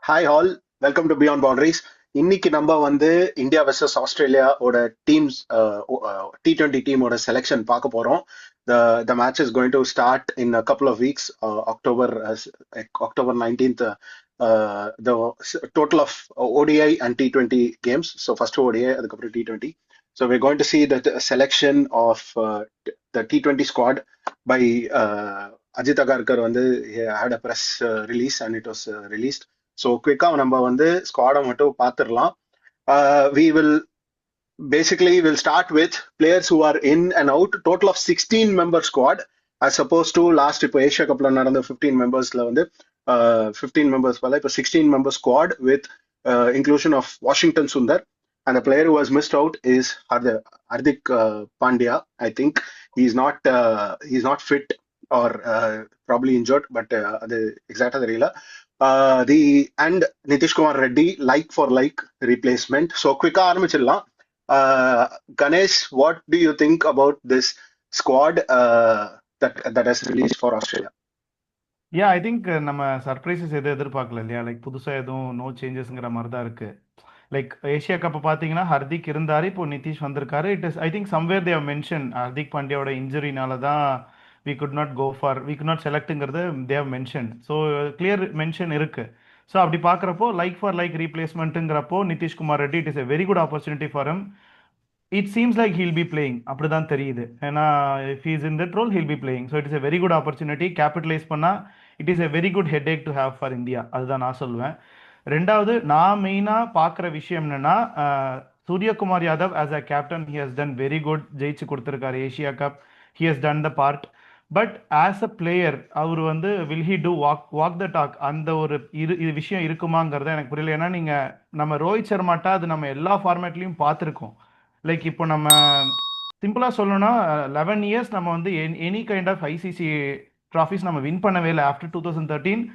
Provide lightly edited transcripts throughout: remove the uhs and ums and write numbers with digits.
Hi all, welcome to beyond boundaries. இன்னைக்கு நம்ம வந்து இந்தியா வெர்சஸ் ஆஸ்திரேலியாவோட டீம்ஸ் T20 டீமோட செலெக்ஷன் பார்க்க போறோம். The match is going to start in a couple of weeks, October 19th. The total of ODI and T20 games. So first ODI, அதுக்கப்புறம் T20. So we're going to see the selection of the T20 squad by Ajit Agarkar. வந்து he had a press release and it was released. So குவிக்கா நம்ம வந்து ஸ்குவாடை மட்டும் பார்த்துடலாம். We will basically will start with players who are in and out. Total of 16 member squad as opposed to last இப்போ Asia கப்ல நடந்த 15 மெம்பர்ஸ்ல வந்து 15 மெம்பர்ஸ் போல இப்போ 16 member squad with inclusion of Washington Sundar. And the player who was missed out is Hardik Pandya. I think he's not fit or probably injured, but அது எக்ஸாக்டா தெரியல. And Nitish Kumar Reddy, like for like replacement. So quick ஆரம்பிச்சிடலாம். Ganesh, what do you think about this squad that has released for Australia? I think நம்ம surprises எதுவும் எதிர்பார்க்கல இல்லையா. Like புதுசாக எதுவும் நோ சேஞ்சஸ்ங்கிற மாதிரி தான் இருக்கு. லைக் ஏஷியா கப்பை பார்த்தீங்கன்னா ஹர்திக் இருந்தாரு, இப்போ நிதிஷ் வந்திருக்காரு. It is I think somewhere they've mention Hardik பாண்டியாவோட இன்ஜுரினால தான் we could not செலக்ட்ங்கிறது they've mention. So clear mention இருக்கு. ஸோ அப்படி பார்க்குறப்போ லைக் ஃபார் லைக் ரீப்ளேஸ்மெண்ட்டுங்கிறப்போ Nitish Kumar Reddy it is a very good opportunity for him. It seems like he'll be playing, அப்படிதான் தெரியுது. ஏன்னா if is in that role he'll be playing. So it is a very good opportunity. Capitalise பண்ணால் it is a very good headache to have for India. அதுதான் நான் சொல்லுவேன். ரெண்டாவது நான் மெயினாக பார்க்குற விஷயம் என்னென்னா, Suryakumar Yadav as a captain he has done very good. ஜெயிச்சு கொடுத்துருக்காரு Asia Cup. He has done the part. But as a player அவர் வந்து will he do walk the talk, அந்த ஒரு இது விஷயம் இருக்குமாங்கிறத எனக்கு புரியல. ஏன்னா நீங்கள் நம்ம ரோஹித் சர்மாட்டா அது நம்ம எல்லா ஃபார்மேட்லையும் பார்த்துருக்கோம். லைக் இப்போ நம்ம சிம்பிளாக சொல்லணும்னா 11 இயர்ஸ் நம்ம வந்து any kind of ICC trophies நம்ம வின் பண்ணவே இல்லை ஆஃப்டர் 2013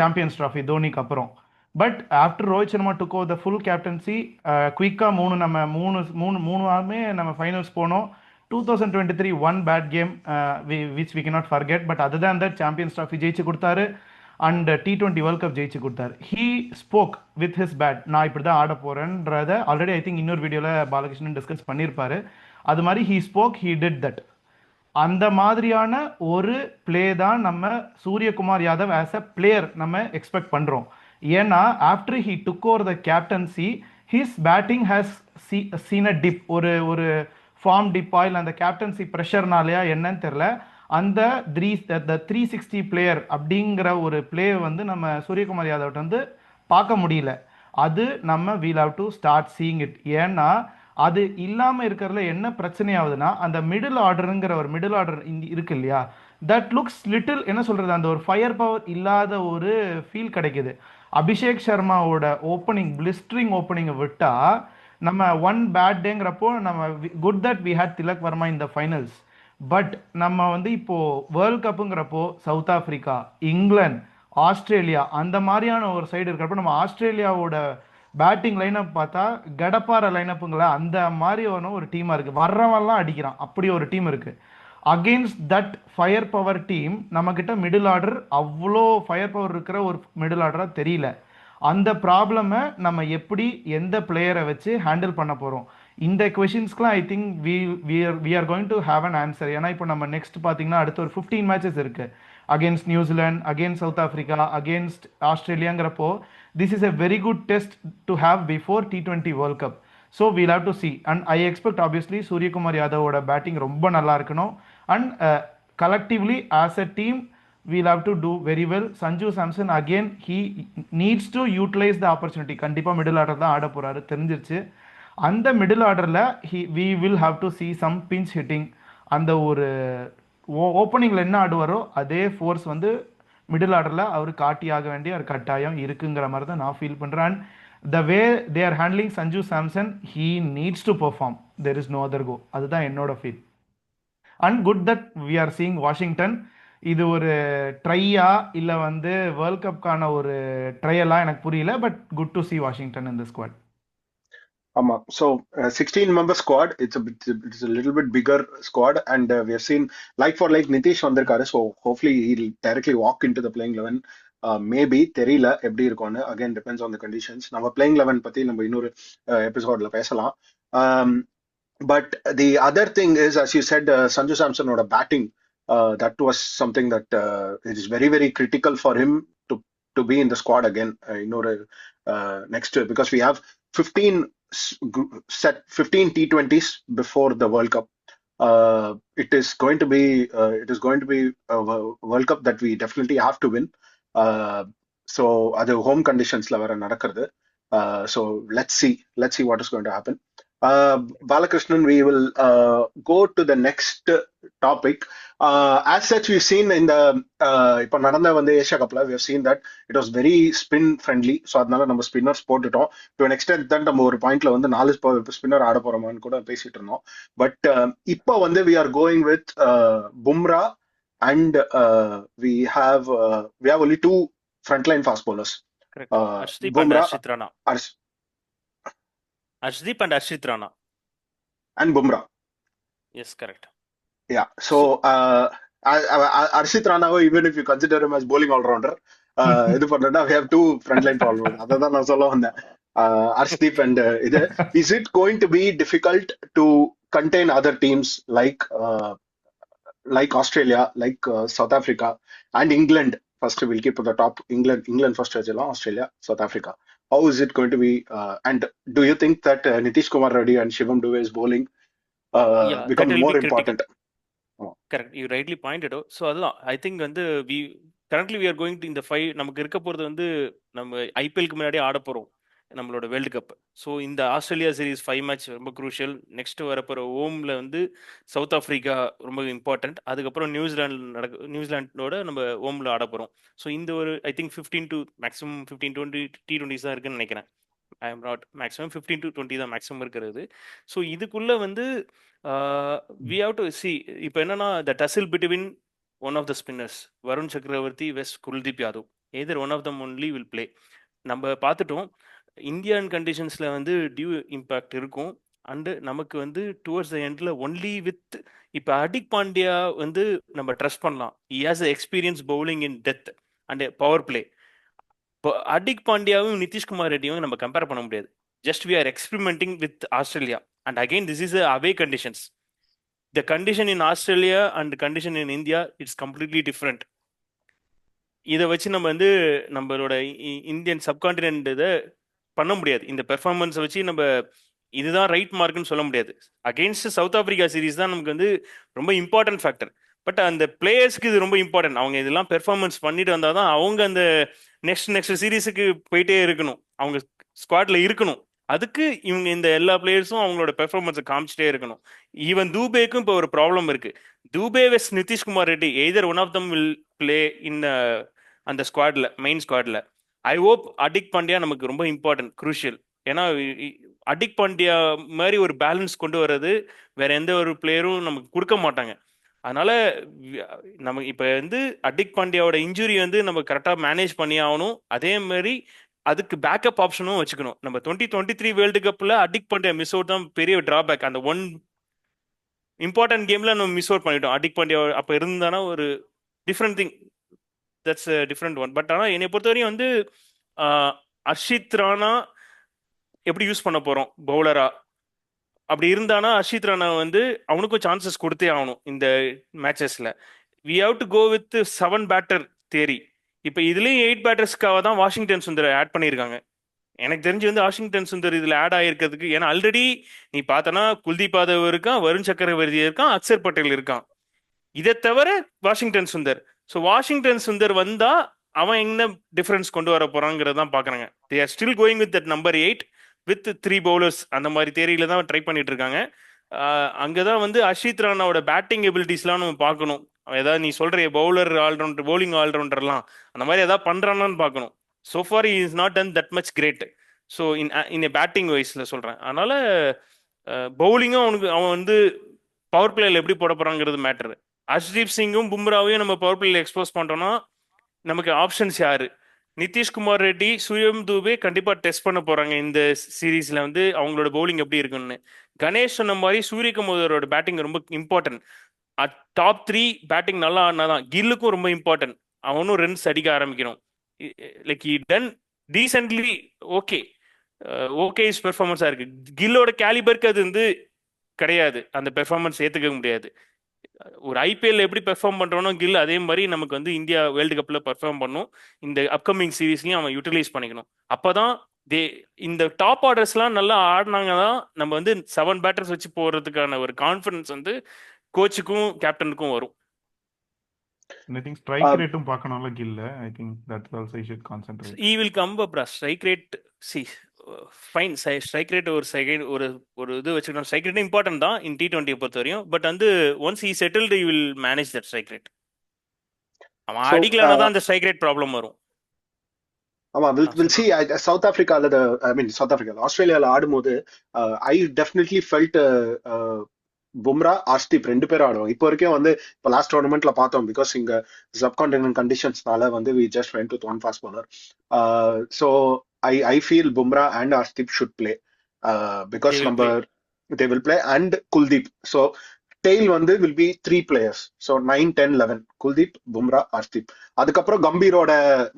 சாம்பியன்ஸ் ட்ராஃபி தோனிக்கு அப்புறம். But after Rohit Sharma took over the full captaincy, குயிக்காக மூணுமே நம்ம ஃபைனல்ஸ் போனோம். 2023 one bad game which we cannot forget. But other than that champions trophy ஜெயிச்சு கொடுத்தாரு அண்ட் T20 வேர்ல்ட் கப் ஜெயிச்சு கொடுத்தாரு. He spoke with his bat, நான் இப்படி தான் ஆட போறேன்றத ஆல்ரெடி ஐ திங்க் இன்னொரு வீடியோவில் பாலகிருஷ்ணன் டிஸ்கஸ் பண்ணியிருப்பாரு. அது மாதிரி he spoke, he did that. அந்த மாதிரியான ஒரு பிளே தான் நம்ம Suryakumar Yadav as a player நம்ம எக்ஸ்பெக்ட் பண்ணுறோம். ஏன்னா after he took over the captaincy his batting has seen a dip. ஒரு ஃபார்ம் டிப்பா இல்லை அந்த கேப்டன்சி ப்ரெஷர்னாலையா என்னன்னு தெரில, அந்த 360 பிளேயர் அப்படிங்கிற ஒரு பிளே வந்து நம்ம சூரியகுமார் யாதவ் வந்து பார்க்க முடியல. அது நம்ம we'll have to start seeing it. ஏன்னா அது இல்லாமல் இருக்கிறதுல என்ன பிரச்சனை ஆகுதுன்னா, அந்த மிடில் ஆர்டருங்கிற ஒரு மிடில் ஆர்டர் இருக்கு இல்லையா, தட் லுக்ஸ் லிட்டில் என்ன சொல்கிறது, அந்த ஒரு ஃபயர் பவர் இல்லாத ஒரு ஃபீல் கிடைக்குது. அபிஷேக் சர்மாவோட ஓப்பனிங் பிளிஸ்டரிங் ஓப்பனிங்கை விட்டால் நம்ம ஒன் பேட் டேங்கிறப்போ நம்ம good that we had Tilak Varma in the finals. But நம்ம வந்து இப்போது வேர்ல்ட் கப்புங்கிறப்போ சவுத் ஆஃப்ரிக்கா, இங்கிலாந்து, ஆஸ்திரேலியா அந்த மாதிரியான ஒரு சைடு இருக்கிறப்போ நம்ம ஆஸ்திரேலியாவோட பேட்டிங் லைனப் பார்த்தா கடப்பார லைனப்புங்களா அந்த மாதிரி ஒரு டீமாக இருக்குது. வர்றவெல்லாம் அடிக்கிறான், அப்படி ஒரு டீம் இருக்குது. Against that fire power team நம்மக்கிட்ட மிடில் ஆர்டர் அவ்வளோ ஃபயர் பவர் இருக்கிற ஒரு மிடில் ஆர்டராக தெரியல. அந்த ப்ராப்ளமை நம்ம எப்படி எந்த பிளேயரை வச்சு ஹேண்டில் பண்ண போகிறோம், இந்த கொஷின்ஸ்க்குலாம் I think we are going to have an answer. ஏன்னா இப்போ நம்ம நெக்ஸ்ட் பார்த்தீங்கன்னா அடுத்த ஒரு 15 மேட்சஸ் இருக்குது. Against New Zealand, against south Africa, against ஆஸ்திரேலியாங்கிறப்போ this is a very good test to have before T20 world cup. So we'll have to C. And I expect obviously Suryakumar யாதவோட batting ரொம்ப நல்லா இருக்கணும். And collectively as a team we'll have to do very well. Sanju Samson again he needs to utilize the opportunity. கண்டிப்பாக middle order தான் ஆட போகிறாரு தெரிஞ்சிருச்சு. அந்த middle ஆர்டரில் we will have to see some pinch hitting. அந்த ஒரு ஓப்பனிங்கில் என்ன ஆடுவாரோ அதே ஃபோர்ஸ் வந்து மிடில் ஆர்டரில் அவர் காட்டியாக வேண்டிய ஒரு கட்டாயம் இருக்குங்கிற மாதிரி தான் நான் ஃபீல் பண்ணுறேன். And the way they are handling Sanju Samson, he needs to perform. There is no other go. அதுதான் என்னோட feel. And good that we are seeing Washington. இது ஒரு ட்ரையா இல்லை வந்து வேர்ல்ட் கப்கான ஒரு ட்ரையலா எனக்கு புரியல. But good to C Washington in the squad. ஆமா. So 16 member squad, it's a little bit bigger squad, and we have seen like for like Nitish வந்திருக்காரு. So hopefully he'll directly walk into the playing 11 maybe தெரியல எப்படி இருக்கும்னு. Again depends on the conditions. நம்ம playing 11 பத்தி நம்ம இன்னொரு எபிசோட்ல பேசலாம். But the other thing is, as you said, Sanju Samson or batting, that was something that it is very, very critical for him to be in the squad again. Next, because we have 15 15 T20s before the World Cup. It is going to be a World Cup that we definitely have to win. So அது home conditions வேற நடக்கிறது. So let's see what is going to happen. Balakrishnan, we will go to the next topic. As such, we've seen in the இப்போ நடந்த வந்து Asia கப்ல we have seen that it was very spin friendly. So அதனால நம்ம spinners போட்டுட்டோம். To an extent that நம்ம ஒரு பாயிண்ட்ல வந்து 4 ஸ்பின்னர் ஆட போறோமான்னு கூட பேசிட்டு இருந்தோம். பட் இப்போ வந்து we are going with Bumrah and we have only 2 frontline fast bowlers. Correct. Arshdeep and Bumrah, Harshit Rana. Arshdeep and Harshit Rana. And Bumrah. Yes, correct. Yeah. So Harshit Rana, even if you consider him as bowling all-rounder, இது பண்றேன்னா we have 2 frontline bowlers. அதான் நான் சொல்ல வந்தேன். Arshdeep and இது. Is it going to be difficult to contain other teams like Australia, like South Africa and England? First, we'll keep at the top. England first, Australia, South Africa. How is it going to be? And do you think that Nitish Kumar Reddy and Shivam Dube bowling become more important? Correct. You rightly pointed out. So I think வந்து currently we are going to in the 5 நமக்கு இருக்க போறது வந்து நம்ம ஐபிஎல்க்கு முன்னாடி ஆட போறோம் நம்மளோட வேர்ல்டு கப். ஸோ இந்த ஆஸ்திரேலியா சீரீஸ் 5 மேட்ச் ரொம்ப குரூஷியல். நெக்ஸ்ட் வரப்போகிற ஹோமில் வந்து சவுத் ஆஃப்ரிக்கா ரொம்ப இம்பார்ட்டன்ட். அதுக்கப்புறம் நியூசிலாண்டோட நம்ம ஹோமில் ஆட போகிறோம். ஸோ இந்த ஒரு I think 15 to maximum 15-20 T20s தான் இருக்குன்னு நினைக்கிறேன். I am not maximum 15 to 20 தான் மேக்ஸிமம் இருக்கிறது. ஸோ இதுக்குள்ளே வந்து வி ஹாவ் டு சி இப்போ என்னன்னா the tussle between one of the spinners Varun Chakravarthy versus Kuldeep Yadav either one of them only will play. நம்ம பார்த்துட்டோம் இந்தியன் கண்டிஷன்ஸில் வந்து டியூ இம்பேக்ட் இருக்கும். அண்டு நமக்கு வந்து டுவர்ட்ஸ் த எண்டில் ஒன்லி வித் இப்போ ஹர்திக் பாண்டியா வந்து நம்ம ட்ரஸ்ட் பண்ணலாம். He has experience bowling in death and power play. இப்போ ஹர்திக் பாண்டியாவும் நிதிஷ்குமார் ரெட்டியும் நம்ம கம்பேர் பண்ண முடியாது. Just we are experimenting with Australia and again this is away conditions. The condition in Australia and condition in India it's completely different. இதை வச்சு நம்ம வந்து நம்மளோட இந்தியன் சப்கான்டினென்ட் இதை பண்ண முடியாது. இந்த பெர்ஃபார்மன்ஸை வச்சு நம்ம இதுதான் ரைட் மார்க்னு சொல்ல முடியாது. அகெயின்ஸ்ட் சவுத் ஆஃப்ரிக்கா சீரீஸ் தான் நமக்கு வந்து ரொம்ப இம்பார்ட்டன்ட் ஃபேக்டர். பட் அந்த பிளேயர்ஸ்க்கு இது ரொம்ப இம்பார்ட்டன்ட். அவங்க இதெல்லாம் பெர்ஃபார்மன்ஸ் பண்ணிட்டு வந்தால் தான் அவங்க அந்த நெக்ஸ்ட் சீரீஸுக்கு போயிட்டே இருக்கணும், அவங்க ஸ்குவாட்ல இருக்கணும். அதுக்கு இவங்க இந்த எல்லா பிளேயர்ஸும் அவங்களோட பெர்ஃபார்மன்ஸை காமிச்சிட்டே இருக்கணும். ஈவன் தூபேக்கும் இப்போ ஒரு ப்ராப்ளம் இருக்கு. Dube versus Nitish Kumar Reddy either one of them will play in அந்த ஸ்குவாட்ல, மெயின் ஸ்குவாட்ல. ஐ ஹோப் ஹர்திக் பாண்டியா நமக்கு ரொம்ப இம்பார்ட்டன்ட், குரூஷியல். ஏன்னா ஹர்திக் பாண்டியா மாதிரி ஒரு பேலன்ஸ் கொண்டு வர்றது வேற எந்த ஒரு பிளேயரும் நமக்கு கொடுக்க மாட்டாங்க. அதனால நம்ம இப்போ வந்து ஹர்திக் பாண்டியாவோட இன்ஜுரி வந்து நம்ம கரெக்டாக மேனேஜ் பண்ணி ஆகணும். அதே மாதிரி அதுக்கு பேக்கப் ஆப்ஷனும் வச்சுக்கணும். நம்ம 2023 வேர்ல்டு கப்பில் ஹர்திக் பாண்டியா மிஸ் அவுட் தான் பெரிய டிராபேக். அந்த ஒன் இம்பார்ட்டன்ட் கேமில் நம்ம மிஸ் அவுட் பண்ணிட்டோம். ஹர்திக் பாண்டியா அப்போ இருந்தானா ஒரு different thing, that's different one. But ஆனால் என்னை பொறுத்தவரையும் வந்து ஹர்ஷித் ராணா எப்படி யூஸ் பண்ண போகிறோம் பவுலரா, அப்படி இருந்தானா ஹர்ஷித் ராணா வந்து அவனுக்கும் சான்சஸ் கொடுத்தே ஆகணும் இந்த மேட்சஸில். We have to go with 7 batter theory. இப்போ இதுலேயும் 8 பேட்டர்ஸ்க்காக தான் வாஷிங்டன் சுந்தர் ஆட் பண்ணியிருக்காங்க. எனக்கு தெரிஞ்சு வந்து வாஷிங்டன் சுந்தர் இதில் ஆட் ஆகிருக்கிறதுக்கு, ஏன்னா ஆல்ரெடி நீ பார்த்தனா குல்தீப் யாதவ் இருக்கான், வருண் சக்கரவர்த்தி இருக்கான், அக்சர் பட்டேல் இருக்கான். இதை தவிர Washington Sundar. So Washington Sundar வந்தா அவன் என்ன டிஃபரன்ஸ் கொண்டு வர போறாங்கிறது தான் பார்க்குறாங்க. They are still going with that number 8 with 3 bowlers அந்த மாதிரி தேரியில தான் ட்ரை பண்ணிட்டு இருக்காங்க. அங்கதான் வந்து ஹர்ஷித் ராணாவோட பேட்டிங் எபிலிட்டிஸ்லாம் நம்ம பார்க்கணும். ஏதாவது நீ சொல்ற பவுலர் ஆல்ரவுண்டர், பவுலிங் ஆல்ரவுண்டர்லாம் அந்த மாதிரி ஏதாவது பண்றானான்னு பார்க்கணும். so far he is not done that much great. So in batting வைஸ்ல சொல்றேன். அதனால பவுலிங்கும் அவன் வந்து பவர் பிளேல எப்படி போட போறாங்கிறது மேட்டர். ஹர்ஷ்தீப் சிங்கும் பும்ராவையும் நம்ம பவர் பிளேல எக்ஸ்போஸ் பண்றோம்னா நமக்கு ஆப்ஷன்ஸ் யாரு? நிதிஷ்குமார் ரெட்டி, சுயம் தூபே கண்டிப்பா டெஸ்ட் பண்ண போறாங்க இந்த சீரீஸ்ல வந்து அவங்களோட பவுலிங் எப்படி இருக்குன்னு. கணேஷ் சொன்ன மாதிரி சூரியகுமாரோட பேட்டிங் ரொம்ப இம்பார்ட்டன்ட். டாப் 3 பேட்டிங் நல்லா ஆடினாதான். கில்லுக்கும் ரொம்ப இம்பார்ட்டன்ட், அவனும் ரன்ஸ் அடிக்க ஆரம்பிக்கணும். Like he done decently okay. Okay is பெர்ஃபார்மன்ஸாக இருக்கு. கில்லோட கேலிபருக்கு அது வந்து கிடையாது, அந்த பெர்ஃபார்மன்ஸ் ஏற்றுக்க முடியாது. ஒரு ஐபிஎல் எப்படி பெர்ஃபார்ம் பண்ணுறோனோ கில் அதே மாதிரி நமக்கு வந்து இந்தியா வேர்ல்டு கப்பில் பெர்ஃபார்ம் பண்ணும். இந்த அப்கமிங் சீரீஸ்லையும் அவன் யூட்டிலைஸ் பண்ணிக்கணும். அப்போ தான் இந்த டாப் ஆர்டர்ஸ்லாம் நல்லா ஆடினாங்க தான் நம்ம வந்து 7 பேட்டர்ஸ் வச்சு போகிறதுக்கான ஒரு கான்ஃபிடன்ஸ் வந்து கோச்சுக்கும் கேப்டனுக்கும் வரும். I think strike rate பார்க்கணும்ல கில்ல. I think that's also you should concentrate. He will come up, bro. Strike rate, see, fine. Strike rate ஒரு செகண்ட் ஒரு இது வச்சுக்கணும். ஸ்ட்ரைக் ரேட் இம்பார்ட்டன்ட் தான் இன் T20 பொறுத்த வரையும். பட் வந்து once he settled, he will manage that strike rate. அவன் அடிக்கலனா தான் அந்த ஸ்ட்ரைக் ரேட் ப்ராப்ளம் வரும். ஆமா, வில் சி. சவுத் ஆப்பிரிக்கால ஆஸ்திரேலியால ஆடும்போது ஐ டெஃபினெட்லி ஃபெல்ட் பும்ரா, ஆர்ஸ்தீப் 2 பேரும் ஆடுவாங்க. இப்போ வரைக்கும் வந்து இப்போ லாஸ்ட் டோர்னமெண்ட்ல பார்த்தோம், பிகாஸ் இங்க சப்கான்டினென்ட் கண்டிஷன்ஸ்னால வந்து we just went with one fast bowler. So I feel Bumrah and Arshdeep should play, because they will play, and Kuldeep. So tail வந்து will be 3 players. So 9, 10, 11 Kuldeep, Bumrah, Arshdeep. அதுக்கப்புறம் கம்பீரோட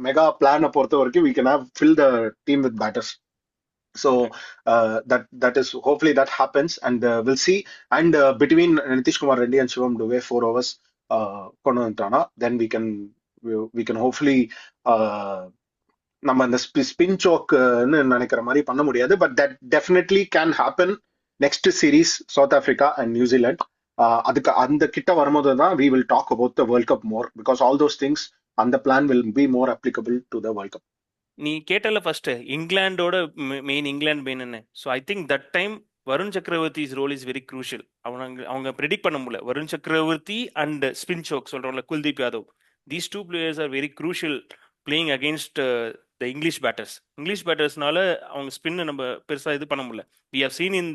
mega பிளானை பொறுத்த வரைக்கும் we can have fill the team with batters. So that is, hopefully that happens, and we'll see. And between Nitish Kumar Reddy and Shivam Dube 4 overs கொண்டு வந்துட்டானா, then we can hopefully நம்ம இந்த spin சோக்னு நினைக்கிற மாதிரி பண்ண முடியாது, but that definitely can happen next series, South Africa and New Zealand. அதுக்கு அந்த கிட்ட வரும்போது தான் we will talk about the World Cup more, because all those things and the plan will be more applicable to the World Cup. நீ கேட்டல first இங்கிலாண்டோட England main என்ன. So I think that time Varun Chakravarthy's role is very crucial. அவங்க predict பண்ண முடியல. Varun Chakravarthy and spin choke சொல்றோம்ல, Kuldeep Yadav, these 2 players are very crucial playing against the English பேட்டர்ஸ்னால அவங்க ஸ்பின் நம்ம பெருசாக இது பண்ண முடியல. We have seen in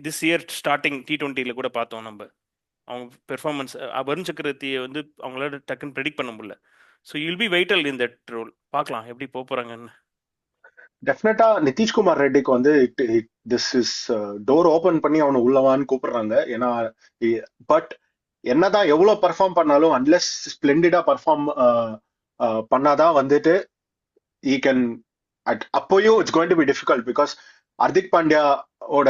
this year starting T20 கூட பார்த்தோம் நம்ம அவங்க பெர்ஃபார்மன்ஸ். வருண் சக்கரவர்த்தியை வந்து அவங்களால டக்குன்னு ப்ரெடிக்ட் பண்ண முடியல. So you'll be vital in that role. பார்க்கலாம் எப்படி போறாங்கன்னு. டெஃபினட்டா நிதிஷ்குமார் ரெட்டிக்கு வந்து திஸ் இஸ் டோர் ஓபன் பண்ணி அவனை உள்ளவான்னு கூப்பிடுறாங்க. ஏன்னா பட் என்னதான் எவ்வளவு பெர்ஃபார்ம் பண்ணாலும் அன்லெஸ் ஸ்பிளெண்டிடா பெர்ஃபார்ம் பண்ணாதான் வந்துட்டு he can அப்போயும் it's going to be difficult, because Hardik பாண்டியாவோட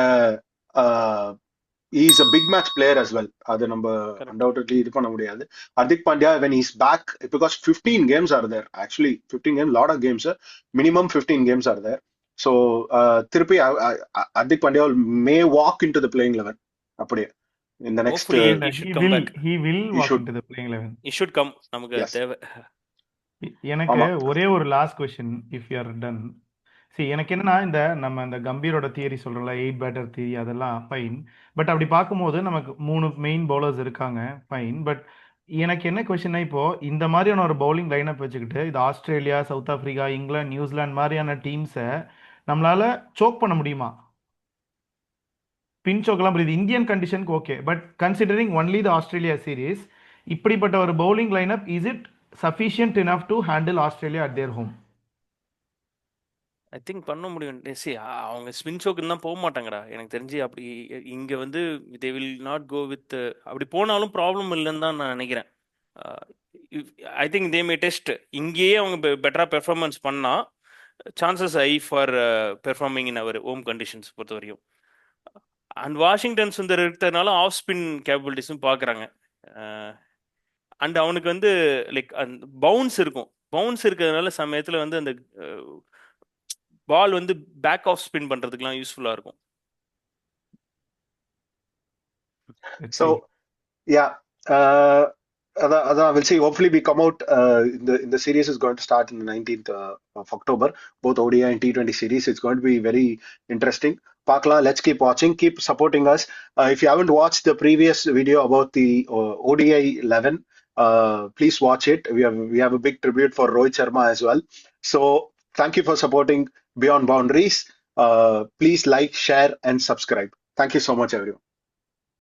he is a big match player as well. அது நம்ம undoubtedly இது பண்ண முடியாது. Hardik Pandya when he is back, because 15 games are there, actually 15 games, lot of games, minimum 15 games are there. So திருப்பி Hardik Pandya may walk into the playing 11 அப்படியே in the next he will walk into the playing 11. He should come. நமக்கு தேவை. எனக்கு ஒரே ஒரு last question, if you are done. எனக்கு என்னன்னா, நம்ம இந்த கம்பீரோட தியரி சொல்றோம்ல, 8 பேட்டர் தியரி, அதெல்லாம் ஃபைன். பட் அப்படி பார்க்கும்போது நமக்கு 3 மெயின் பவுலர்ஸ் இருக்காங்க, ஃபைன். பட் எனக்கு என்ன கொஸ்டின்னா, இப்போ இந்த மாதிரியான ஒரு பவுலிங் லைனப் வச்சுக்கிட்டு இது Australia, south Africa, England, New Zealand மாதிரியான டீம்ஸை நம்மளால சோக் பண்ண முடியுமா? பின் சோக்கெல்லாம் புரியுது, இந்தியன் கண்டிஷனுக்கு okay. But considering only the Australia series, இப்படிப்பட்ட ஒரு bowling lineup is it sufficient enough to handle Australia at their home? I think பண்ண முடியும். அவங்க ஸ்பின் ஷோக்குன்னு தான் போக மாட்டாங்கடா எனக்கு தெரிஞ்சு. அப்படி இங்கே வந்து they will not go with, அப்படி போனாலும் ப்ராப்ளம் இல்லைன்னு தான் நான் நினைக்கிறேன். I think they may test. இங்கேயே அவங்க பெட்டராக பெர்ஃபார்மன்ஸ் பண்ணால் chances I for performing in our home conditions பொறுத்த வரையும். அண்ட் வாஷிங்டன் சுந்தர் இருக்கிறதுனால ஆஃப் ஸ்பின் கேப்பபிலிட்டிஸும் பார்க்குறாங்க. அண்ட் அவனுக்கு வந்து லைக் அந்த பவுன்ஸ் இருக்கிறதுனால சமயத்தில் வந்து அந்த பால் வந்து பேக் ஆஃப் ஸ்பின் பண்றதுக்குலாம் யூஸ்ஃபுல்லா இருக்கும். So yeah, we'll see. Hopefully we come out in the series is going to start in the 19th of October, both ODI and T20 series. It's going to be very interesting. Pakla, let's keep watching, keep supporting us. If you haven't watched the previous video about the ODI 11, please watch it. We have a big tribute for Rohit Sharma as well. So thank you for supporting Beyond Boundaries. Please like, share and subscribe. Thank you so much everyone.